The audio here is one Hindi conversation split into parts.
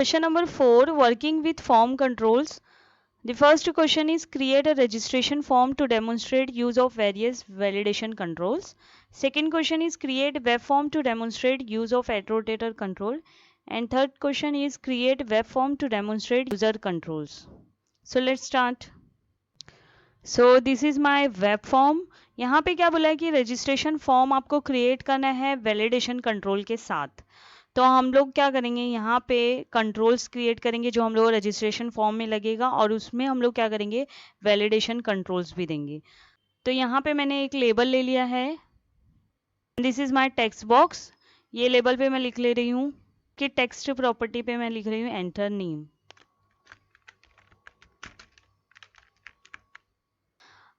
Question number 4, working with form controls. The first question is create a registration form to demonstrate use of various validation controls. Second question is create web form to demonstrate use of rotator control. And third question is create web form to demonstrate user controls. So let's start. So this is my web form. यहाँ पे क्या बोला है कि registration form आपको create करना है validation control के साथ. तो हम लोग क्या करेंगे, यहाँ पे कंट्रोल्स क्रिएट करेंगे जो हम लोग रजिस्ट्रेशन फॉर्म में लगेगा और उसमें हम लोग क्या करेंगे, वैलिडेशन कंट्रोल्स भी देंगे. तो यहाँ पे मैंने एक लेबल ले लिया है. This is my text box. ये लेबल पे मैं लिख ले रही हूँ कि टेक्स्ट प्रॉपर्टी पे मैं लिख रही हूँ एंटर नेम.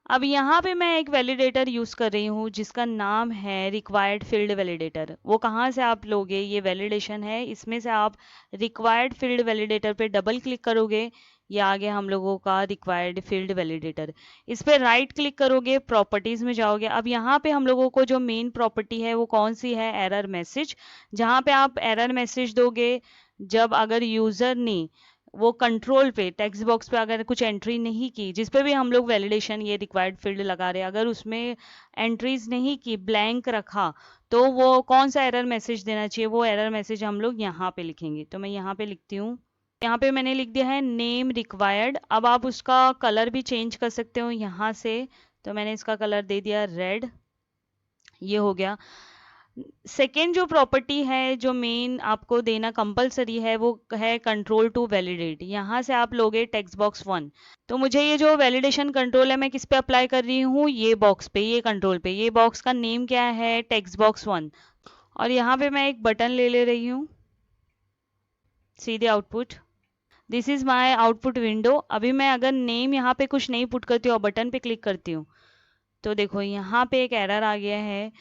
अब यहाँ पे मैं एक वैलिडेटर यूज़ कर रही हूँ जिसका नाम है रिक्वायर्ड फील्ड वैलिडेटर. वो कहाँ से आप लोगे, ये वैलिडेशन है, इसमें से आप रिक्वायर्ड फील्ड वैलिडेटर पे डबल क्लिक करोगे, ये आ गया हम लोगों का रिक्वायर्ड फील्ड वैलिडेटर. इस पर राइट क्लिक करोगे, प्रॉपर्टीज़ में जाओगे. अब यहाँ पे हम लोगों को जो मेन प्रॉपर्टी है वो कौन सी है, एरर मैसेज. जहाँ पे आप एरर मैसेज दोगे जब अगर यूज़र ने वो कंट्रोल पे टेक्स्ट बॉक्स पे अगर कुछ एंट्री नहीं की, जिस पे भी हम लोग वैलिडेशन ये रिक्वायर्ड फील्ड लगा रहे हैं, अगर उसमें एंट्रीज नहीं की, ब्लैंक रखा, तो वो कौन सा एरर मैसेज देना चाहिए, वो एरर मैसेज हम लोग यहाँ पे लिखेंगे. तो मैं यहाँ पे लिखती हूँ. यहाँ पे मैंने लिख दिया है नेम रिक्वायर्ड. अब आप उसका कलर भी चेंज कर सकते हो यहाँ से. तो मैंने इसका कलर दे दिया रेड. ये हो गया. सेकेंड जो प्रॉपर्टी है जो मेन आपको देना कंपलसरी है वो है कंट्रोल टू वैलिडेट. यहाँ से आप लोगे टेक्स्ट बॉक्स 1. तो मुझे ये जो वैलिडेशन कंट्रोल है मैं किस पे अप्लाई कर रही हूँ, ये बॉक्स पे, ये कंट्रोल पे. ये बॉक्स का नेम क्या है, टेक्स्ट बॉक्स 1. और यहाँ पे मैं एक बटन ले रही हूँ, सीधे output. This is my output window. अभी मैं अगर नेम यहाँ पे कुछ नहीं पुट करती हूँ और बटन पे क्लिक करती हूँ तो देखो यहाँ पे एक एरर आ गया है.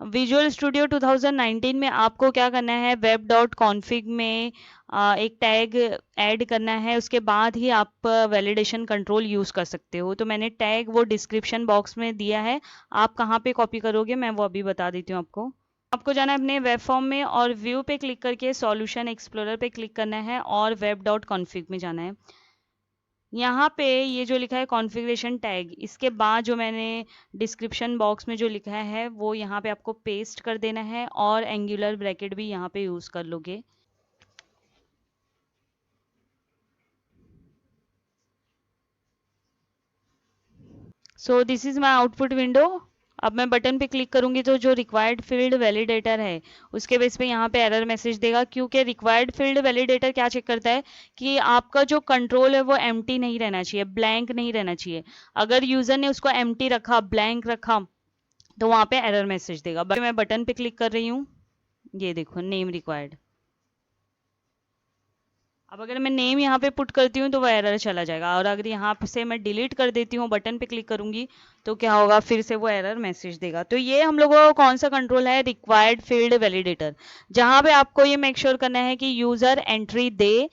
विजुअल स्टूडियो 2019 में आपको क्या करना है, वेब डॉट कॉन्फ़िग में एक टैग ऐड करना है, उसके बाद ही आप वैलिडेशन कंट्रोल यूज़ कर सकते हो. तो मैंने टैग वो डिस्क्रिप्शन बॉक्स में दिया है. आप कहाँ पे कॉपी करोगे मैं वो अभी बता देती हूँ आपको. आपको जाना है अपने वेब फॉर्म में और व्यू पे क्लिक करके सॉल्यूशन एक्सप्लोरर पे क्लिक करना है और वेब डॉट कॉन्फ़िग में जाना है. यहाँ पे ये जो लिखा है कॉन्फ़िगरेशन टैग, इसके बाद जो मैंने डिस्क्रिप्शन बॉक्स में जो लिखा है वो यहाँ पे आपको पेस्ट कर देना है और एंगुलर ब्रैकेट भी यहाँ पे यूज़ कर लोगे. So this is my output window. अब मैं बटन पे क्लिक करूंगी तो जो रिक्वायर्ड फील्ड वैलिडेटर है उसके बेस पे यहाँ पे एरर मैसेज देगा, क्योंकि रिक्वायर्ड फील्ड वैलिडेटर क्या चेक करता है कि आपका जो कंट्रोल है वो एम्प्टी नहीं रहना चाहिए, ब्लैंक नहीं रहना चाहिए. अगर यूजर ने उसको एम्प्टी रखा, ब्लैंक रखा, तो वहाँ पे एरर मैसेज देगा. बाकी मैं बटन पे क्लिक कर रही हूँ, ये देखो नेम रिक्वायर्ड. अब अगर मैं नेम यहाँ पे पुट करती हूँ तो वह एरर चला जाएगा, और अगर यहाँ से मैं डिलीट कर देती हूँ, बटन पे क्लिक करूंगी तो क्या होगा, फिर से वो एरर मैसेज देगा. तो ये हम लोगों को कौन सा कंट्रोल है, रिक्वायर्ड फील्ड वैलिडेटर, जहाँ पे आपको ये मेक श्योर करना है कि यूजर एंट्री दे.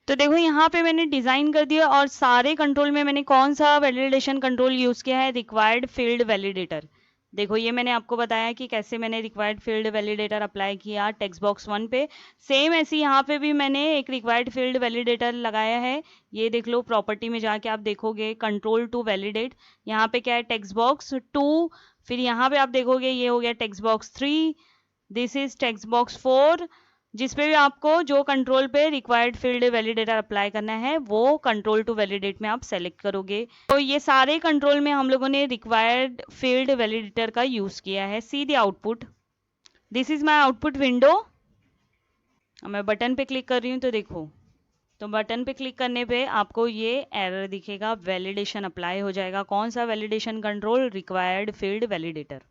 तो देखो यहाँ पे मैंने डिजाइन कर दिया और सारे कंट्रोल में मैंने कौन सा वैलिडेशन कंट्रोल यूज किया है, रिक्वायर्ड फील्ड वैलिडेटर. देखो ये मैंने आपको बताया कि कैसे मैंने रिक्वायर्ड फील्ड वैलिडेटर अप्लाई किया टेक्स्ट बॉक्स 1 पे. सेम ऐसे यहाँ पे भी मैंने एक रिक्वायर्ड फील्ड वैलिडेटर लगाया है. ये देख लो, प्रॉपर्टी में जाके आप देखोगे कंट्रोल टू वैलिडेट, यहाँ पे क्या है, टेक्स्ट बॉक्स 2. फिर यहाँ पे आप देखोगे ये हो गया text box 3. This is text box 4. जिसपे भी आपको जो कंट्रोल पे रिक्वायर्ड फील्ड वैलिडेटर अप्लाई करना है वो कंट्रोल टू वैलिडेट में आप सेलेक्ट करोगे. तो ये सारे कंट्रोल में हम लोगों ने रिक्वायर्ड फील्ड वैलिडेटर का यूज किया है. See the output. This is my output window. मैं बटन पे क्लिक कर रही हूँ तो देखो, तो बटन पे क्लिक करने पे आपको ये एरर दिखेगा, वैलिडेशन अप्लाई हो जाएगा. कौन सा validation control, required field validator.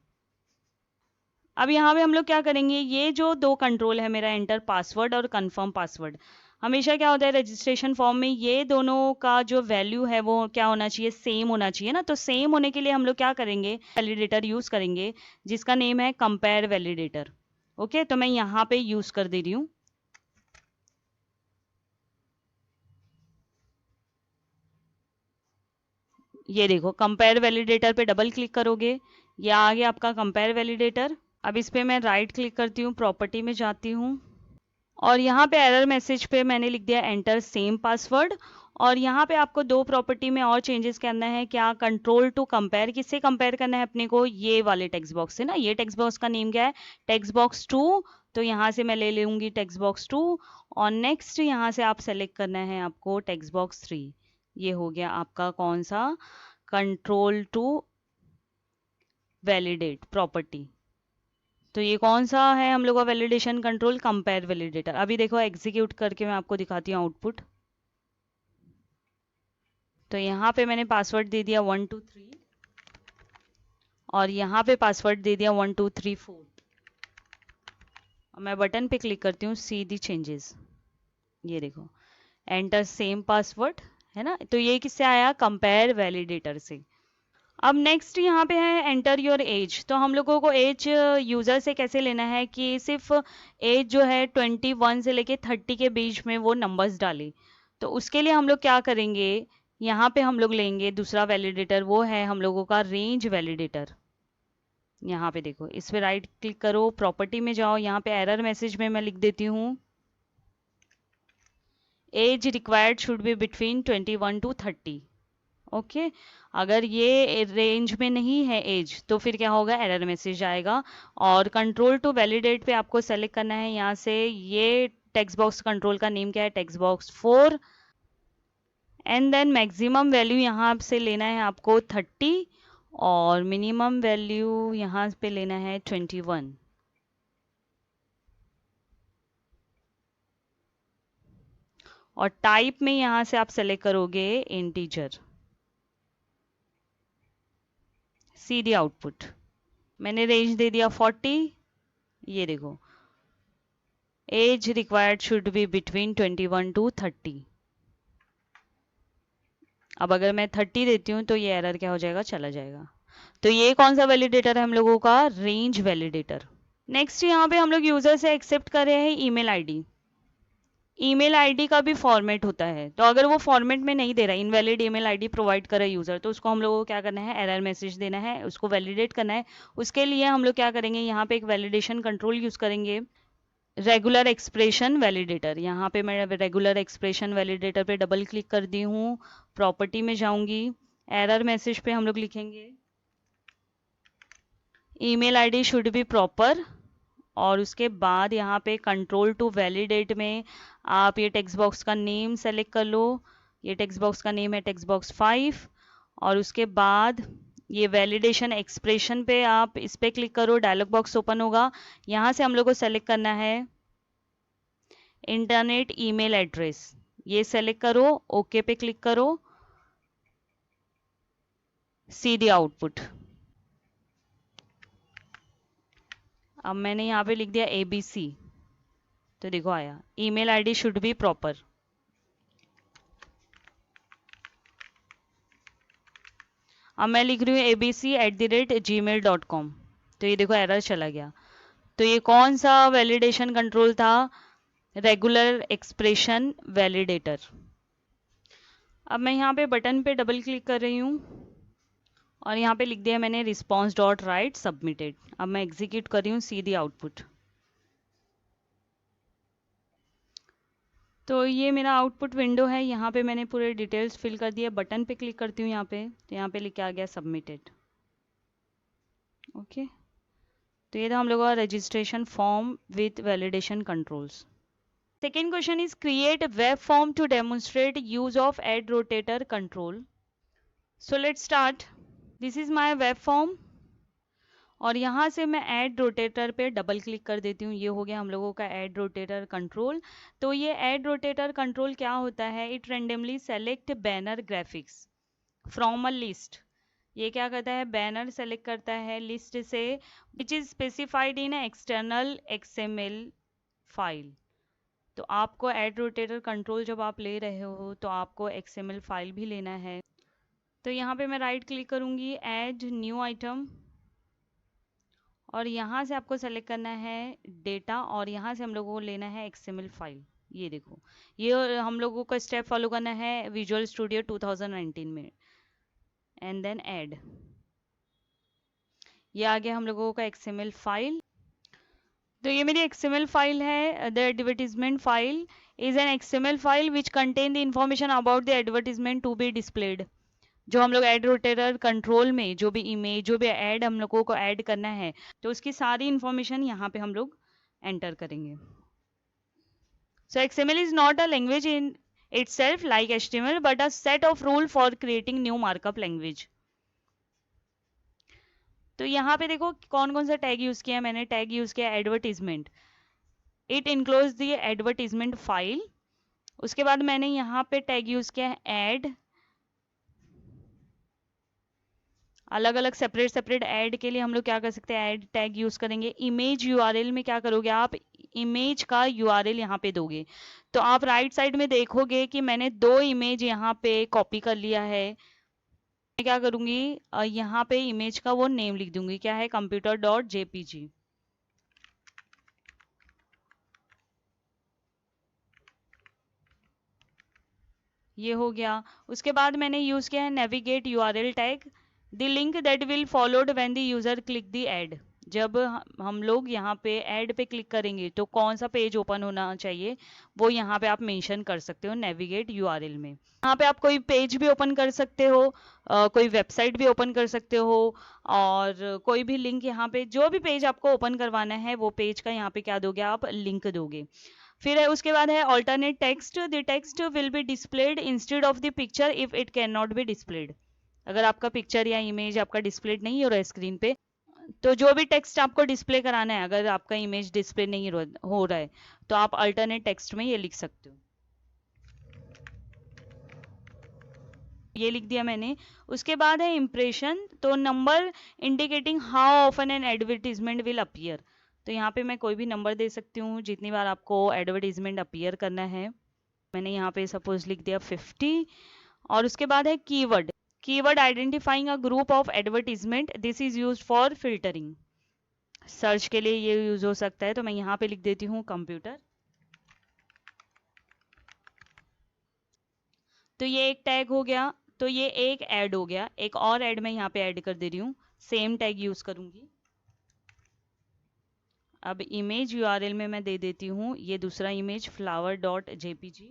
अब यहाँ पे हम लोग क्या करेंगे, ये जो दो कंट्रोल है मेरा, एंटर पासवर्ड और कंफर्म पासवर्ड, हमेशा क्या होता है रजिस्ट्रेशन फॉर्म में ये दोनों का जो वैल्यू है वो क्या होना चाहिए, सेम होना चाहिए ना. तो सेम होने के लिए हम लोग क्या करेंगे, वैलिडेटर यूज करेंगे जिसका नेम है कंपेयर वैलिडेटर. ओके, तो मैं यहाँ पे यूज कर दे रही हूँ. ये देखो कंपेयर वैलिडेटर पे डबल क्लिक करोगे, ये आ गया आपका कंपेयर वैलिडेटर. अब इस पे मैं राइट क्लिक करती हूँ, प्रॉपर्टी में जाती हूँ और यहाँ पे एरर मैसेज पे मैंने लिख दिया एंटर सेम पासवर्ड। और यहाँ पे आपको दो प्रॉपर्टी में और चेंजेस करना है। क्या? कंट्रोल टू कंपेयर, किससे कंपेयर करना है अपने को? ये वाले टेक्स्ट बॉक्स से ना। ये टेक्स्ट बॉक्स का नेम क्या है? Text box 2। तो यहाँ से मैं ले लूंगी टेक्स्ट बॉक्स 2। और नेक्स्ट यहाँ से आप सेलेक्ट करना है आपको टेक्स्ट बॉक्स 3। ये हो गया आपका कौन सा? Control to validate property. तो ये कौन सा है हम लोग का वैलिडेशन कंट्रोल? Compare validator. अभी देखो एग्जीक्यूट करके मैं आपको दिखाती हूँ आउटपुट। तो यहाँ पे मैंने पासवर्ड दे दिया 123 और यहाँ पे पासवर्ड दे दिया 1234। और मैं बटन पे क्लिक करती हूँ, सी दी चेंजेस। ये देखो एंटर सेम पासवर्ड, है ना। तो ये किससे आया? कंपेयर वैलिडेटर से। अब नेक्स्ट यहाँ पे है एंटर योर एज। तो हम लोगों को एज यूजर से कैसे लेना है कि सिर्फ एज जो है 21 से लेके 30 के बीच में वो नंबर्स डाले। तो उसके लिए हम लोग क्या करेंगे? यहाँ पे हम लोग लेंगे दूसरा वैलिडेटर, वो है हम लोगों का रेंज वैलिडेटर। यहाँ पे देखो, इस पे राइट क्लिक करो, प्रॉपर्टी में जाओ, यहाँ पे एरर मैसेज में मैं लिख देती हूँ age required should be between 21 to 30। Okay. अगर ये रेंज में नहीं है एज तो फिर क्या होगा? एरर मैसेज आएगा। और कंट्रोल टू वैलिडेट पे आपको सेलेक्ट करना है यहाँ से, ये टेक्स्ट बॉक्स कंट्रोल का नेम क्या है? Text box 4। And then maximum value यहाँ से लेना है आपको 30 और मिनिमम वैल्यू यहाँ पे लेना है 21। और टाइप में यहाँ से आप सेलेक्ट करोगे इंटीजर। सीधी आउटपुट मैंने रेंज दे दिया 40। ये देखो age required should be between 21 to 30। अब अगर मैं 30 देती हूँ तो ये एरर क्या हो जाएगा? चला जाएगा। तो ये कौन सा वैलिडेटर है हम लोगों का? Range validator. नेक्स्ट यहाँ पे हम लोग यूजर से एक्सेप्ट कर रहे हैं ईमेल आईडी। ईमेल आईडी का भी फॉर्मेट होता है, तो अगर वो फॉर्मेट में नहीं दे रहा, इनवैलिड ईमेल आईडी प्रोवाइड कर रहा है यूजर, तो उसको हम लोगों को क्या करना है? एरर मैसेज देना है, उसको वैलिडेट करना है। उसके लिए हम लोग क्या करेंगे? यहाँ पे एक वैलिडेशन कंट्रोल यूज करेंगे, रेगुलर एक्सप्रेशन वैलिडेटर। यहाँ पे मैं रेगुलर एक्सप्रेशन वैलिडेटर पे डबल क्लिक कर दी हूँ, प्रॉपर्टी में जाऊंगी, एरर मैसेज पे हम लोग लिखेंगे email ID should be proper. और उसके बाद यहाँ पे कंट्रोल टू वैलिडेट में आप ये टेक्स्ट बॉक्स का नेम सेलेक्ट कर लो। ये टेक्स्ट बॉक्स का नेम है टेक्स्ट बॉक्स 5। और उसके बाद ये वैलिडेशन एक्सप्रेशन पे आप इस पे क्लिक करो, डायलॉग बॉक्स ओपन होगा। यहाँ से हम लोग को सेलेक्ट करना है इंटरनेट ईमेल एड्रेस। ये सेलेक्ट करो, ओके पे क्लिक करो, सीधी आउटपुट। अब मैंने यहाँ पे लिख दिया ABC। तो देखो आया email ID should be proper. अब मैं लिख रही हूँ abc@gmail.com। तो ये देखो एरर चला गया। तो ये कौन सा वैलिडेशन कंट्रोल था? Regular expression validator. अब मैं यहाँ पे बटन पे डबल क्लिक कर रही हूँ और यहाँ पे लिख दिया मैंने रिस्पॉन्स डॉट राइट सबमिटेड। अब मैं एग्जीक्यूट कर रही हूँ, सीधी आउटपुट। तो ये मेरा आउटपुट विंडो है, यहाँ पे मैंने पूरे डिटेल्स फिल कर दिए। बटन पे क्लिक करती हूँ यहाँ पे, तो यहाँ पे लिख के आ गया सबमिटेड। ओके। तो ये था हम लोगों का registration form with validation controls. Second question is create a web form to demonstrate use of add rotator control. So let's start. This is my web form और यहाँ से मैं ऐड रोटेटर पे डबल क्लिक कर देती हूँ। ये हो गया हम लोगों का ऐड रोटेटर कंट्रोल। तो ये ऐड रोटेटर कंट्रोल क्या होता है? It randomly select banner graphics from a list. ये क्या करता है? बैनर सेलेक्ट करता है लिस्ट से, which is specified in external XML file. तो आपको ऐड रोटेटर कंट्रोल जब आप ले रहे हो तो आपको XML फाइल भी लेना है। तो यहाँ पे मैं राइट क्लिक करूँगी, ऐड न्यू आइटम, और यहाँ से आपको सेलेक्ट करना है डेटा, और यहाँ से हम लोगों को लेना है XML फाइल। ये देखो, ये हम लोगों को स्टेप फॉलो करना है विजुअल स्टूडियो 2019 में। एंड देन ऐड, ये आ गया हम लोगों का XML फाइल। तो ये मेरी XML फाइल है। The advertisement file is an XML file which contain the information about the advertisement to be displayed. जो हम लोग एड रोटेटर कंट्रोल में जो भी इमेज जो भी एड हम लोगों को ऐड करना है तो उसकी सारी इंफॉर्मेशन यहाँ पे हम लोग एंटर करेंगे। So XML is not a language in itself like HTML but a set of rule for creating new markup language। तो यहाँ पे देखो कौन कौन सा टैग यूज किया मैंने। टैग यूज किया advertisement, it enclose the advertisement file. उसके बाद मैंने यहाँ पे टैग यूज किया है ऐड। अलग अलग सेपरेट सेपरेट ऐड के लिए हम लोग क्या कर सकते हैं, ऐड टैग यूज करेंगे। इमेज यूआरएल में क्या करोगे आप, इमेज का यूआरएल यहाँ पे दोगे। तो आप राइट साइड में देखोगे कि मैंने 2 इमेज यहाँ पे कॉपी कर लिया है। मैं क्या करूंगी, यहाँ पे इमेज का वो नेम लिख दूंगी, क्या है, computer.jpg। ये हो गया। उसके बाद मैंने यूज किया है navigate URL tag, the link that will followed when the user click the add. जब हम लोग यहाँ पे ऐड पे क्लिक करेंगे तो कौन सा पेज ओपन होना चाहिए वो यहाँ पे आप मेंशन कर सकते हो नेविगेट यूआरएल में। यहाँ पे आप कोई पेज भी ओपन कर सकते हो, कोई वेबसाइट भी ओपन कर सकते हो, और कोई भी लिंक यहाँ पे जो भी पेज आपको ओपन करवाना है वो पेज का यहाँ पे क्या दोगे आप, लिंक दोगे। फिर है उसके बाद है alternate text, the text will be displayed instead of the picture if it can not be displayed. अगर आपका पिक्चर या इमेज आपका डिस्प्लेड नहीं हो रहा है स्क्रीन पे, तो जो भी टेक्स्ट आपको डिस्प्ले कराना है, अगर आपका इमेज डिस्प्ले नहीं हो रहा है तो आप अल्टरनेट टेक्स्ट में ये लिख सकते हो। ये लिख दिया मैंने। उसके बाद है इम्प्रेशन, तो number indicating how often N advertisement will appear. तो यहाँ पे मैं कोई भी नंबर दे सकती हूँ जितनी बार आपको एडवर्टीजमेंट अपीयर करना है। मैंने यहाँ पे सपोज लिख दिया 50। और उसके बाद है keyword, keyword identifying a group of advertisement, this is used for filtering. Search के लिए ये यूज हो सकता है, तो मैं यहाँ पे लिख देती हूँ कंप्यूटर। तो ये एक टैग हो गया, तो ये एक ऐड हो गया। एक और ऐड मैं यहाँ पे ऐड कर दे रही हूँ, सेम टैग यूज करूंगी। अब इमेज यूआरएल में मैं दे देती हूँ ये दूसरा इमेज flower.jpg।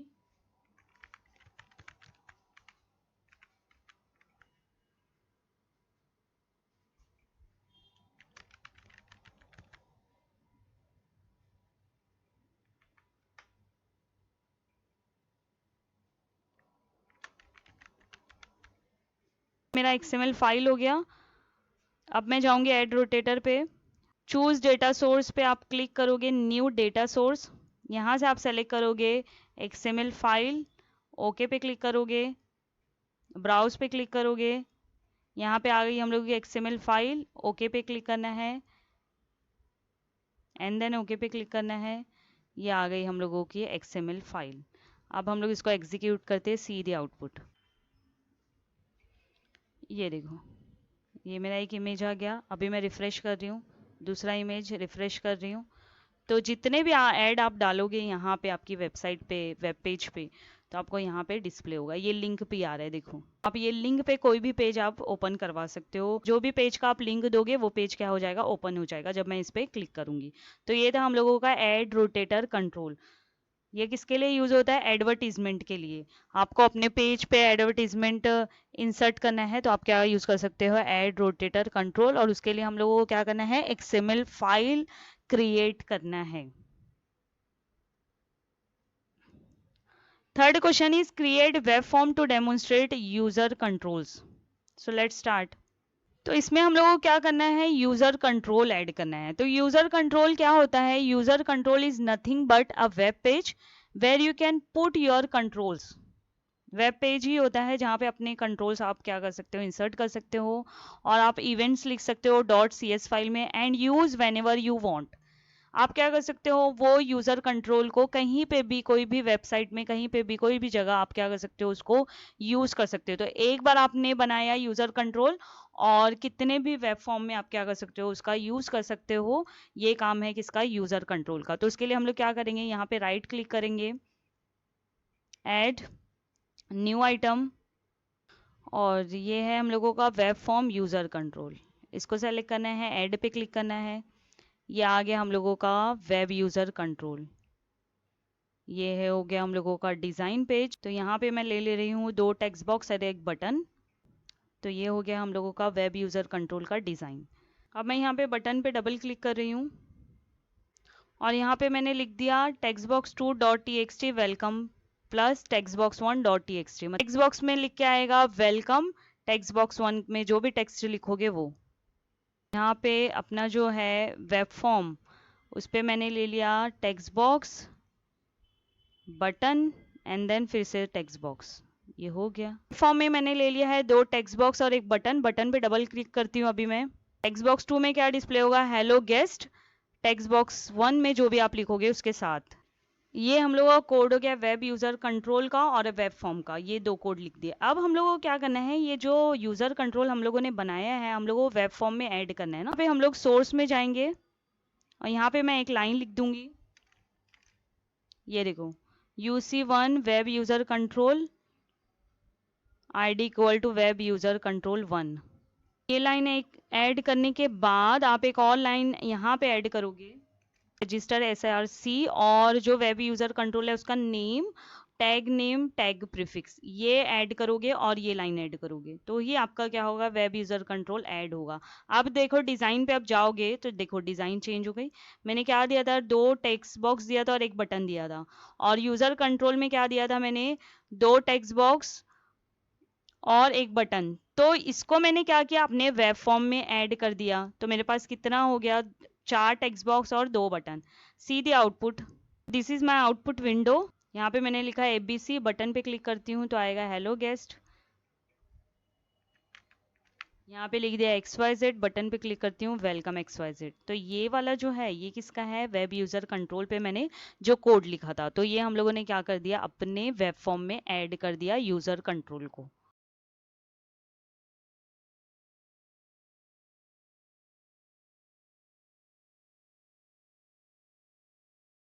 मेरा XML फाइल हो गया। अब मैं जाऊंगी एड रोटेटर पे, चूज डेटा सोर्स पे आप क्लिक करोगे, न्यू डेटा सोर्स, यहाँ से आप सेलेक्ट करोगे XML फाइल, ओके पे क्लिक करोगे, ब्राउज पे क्लिक करोगे, यहाँ पे आ गई हम लोग की XML फाइल, ओके पे क्लिक करना है, एंड देन ओके पे क्लिक करना है। ये आ गई हम लोगों की XML फाइल। अब हम लोग इसको एग्जीक्यूट करते हैं, सी द आउटपुट। ये देखो, ये मेरा एक इमेज आ गया। अभी मैं रिफ्रेश कर रही हूँ, दूसरा इमेज रिफ्रेश कर रही हूँ। तो जितने भी ऐड आप डालोगे यहाँ पे आपकी वेबसाइट पे, वेब पेज पे, तो आपको यहाँ पे डिस्प्ले होगा। ये लिंक भी आ रहा है, देखो आप ये लिंक पे कोई भी पेज आप ओपन करवा सकते हो। जो भी पेज का आप लिंक दोगे वो पेज क्या हो जाएगा, ओपन हो जाएगा जब मैं इस पे क्लिक करूंगी। तो ये था हम लोगों का एड रोटेटर कंट्रोल। ये किसके लिए यूज होता है, एडवर्टीजमेंट के लिए। आपको अपने पेज पे एडवर्टीजमेंट इंसर्ट करना है तो आप क्या यूज कर सकते हो, एड रोटेटर कंट्रोल। और उसके लिए हम लोगों को क्या करना है, XML फाइल क्रिएट करना है। Third question is create web form to demonstrate user controls. So let's start. तो इसमें हम लोगों को क्या करना है, यूजर कंट्रोल ऐड करना है। तो यूजर कंट्रोल क्या होता है, user control is nothing but a web page where you can put your controls. Web page ही होता है जहाँ पे अपने कंट्रोल्स आप क्या कर सकते हो, इंसर्ट कर सकते हो, और आप इवेंट्स लिख सकते हो .cs फाइल में, and use when ever you want. आप क्या कर सकते हो, वो यूजर कंट्रोल को कहीं पे भी, कोई भी वेबसाइट में, कहीं पे भी, कोई भी जगह आप क्या कर सकते हो, उसको यूज कर सकते हो। तो एक बार आपने बनाया यूजर कंट्रोल, और कितने भी वेब फॉर्म में आप क्या कर सकते हो, उसका यूज कर सकते हो। ये काम है किसका, यूजर कंट्रोल का। तो उसके लिए हम लोग क्या करेंगे, यहाँ पे राइट क्लिक करेंगे, ऐड न्यू आइटम, और ये है हम लोगों का वेब फॉर्म यूजर कंट्रोल। इसको सेलेक्ट करना है, ऐड पे क्लिक करना है। ये आ गया हम लोगों का वेब यूज़र कंट्रोल। ये है हो गया हम लोगों का डिज़ाइन पेज। तो यहाँ पे मैं ले रही हूँ 2 टेक्स्ट बॉक्स और एक बटन। तो ये हो गया हम लोगों का वेब यूज़र कंट्रोल का डिज़ाइन। अब मैं यहाँ पे बटन पे डबल क्लिक कर रही हूँ और यहाँ पे मैंने लिख दिया text box 2 dot T x T welcome plus text box 1 dot T x T. Text box में लिख के आएगा वेलकम, टेक्स्ट बॉक्स 1 में जो भी टेक्स्ट लिखोगे वो। यहाँ पे अपना जो है वेब फॉर्म, उस पर मैंने ले लिया text box, button and then फिर से टेक्स्ट बॉक्स। ये हो गया। फॉर्म में मैंने ले लिया है 2 टेक्स्ट बॉक्स और एक बटन। बटन पे डबल क्लिक करती हूँ अभी मैं। टेक्स्ट बॉक्स 2 में क्या डिस्प्ले होगा, हेलो गेस्ट। टेक्स्ट बॉक्स 1 में जो भी आप लिखोगे उसके साथ। ये हम लोगों का कोड हो गया वेब यूज़र कंट्रोल का और वेब फॉर्म का। ये 2 कोड लिख दिए। अब हम लोगों को क्या करना है, ये जो यूज़र कंट्रोल हम लोगों ने बनाया है हम लोगों को वेब फॉर्म में ऐड करना है ना। पे हम लोग सोर्स में जाएंगे और यहाँ पे मैं एक लाइन लिख दूंगी। ये देखो, UC1 web user control ID equal to web user control 1। ये लाइन एक ऐड करने के बाद आप एक और लाइन यहाँ पे ऐड करोगे, रजिस्टर SRC, और जो वेब यूज़र कंट्रोल है उसका नेम टैग प्रीफिक्स ये ऐड करोगे और ये लाइन ऐड करोगे तो ही आपका क्या होगा, वेब यूज़र कंट्रोल ऐड होगा। अब देखो डिज़ाइन पे अब जाओगे तो देखो डिज़ाइन चेंज हो गई। मैंने क्या दिया था, 2 टेक्स्ट बॉक्स दिया था और एक बटन दिया था। और यूज़र कंट्रोल में क्या दिया था मैंने, 2 टेक्स्ट बॉक्स और एक बटन। तो इसको मैंने क्या किया, अपने वेब फॉर्म में ऐड कर दिया। तो मेरे पास कितना हो गया, 4 टेक्स्ट बॉक्स और 2 button. See the output, this is my output window. यहाँ पे मैंने लिखा है ABC। बटन पे क्लिक करती हूँ तो आएगा हेलो गेस्ट। यहाँ पे लिख दिया XYZ। बटन पे क्लिक करती हूँ वेलकम XYZ। तो ये वाला जो है ये किसका है, वेब यूज़र कंट्रोल पे मैंने जो कोड लिखा था। तो ये हम लोगों ने क्या कर दिया, अपने वेब फॉर्म में ऐड कर दिया यूज़र कंट्रोल को।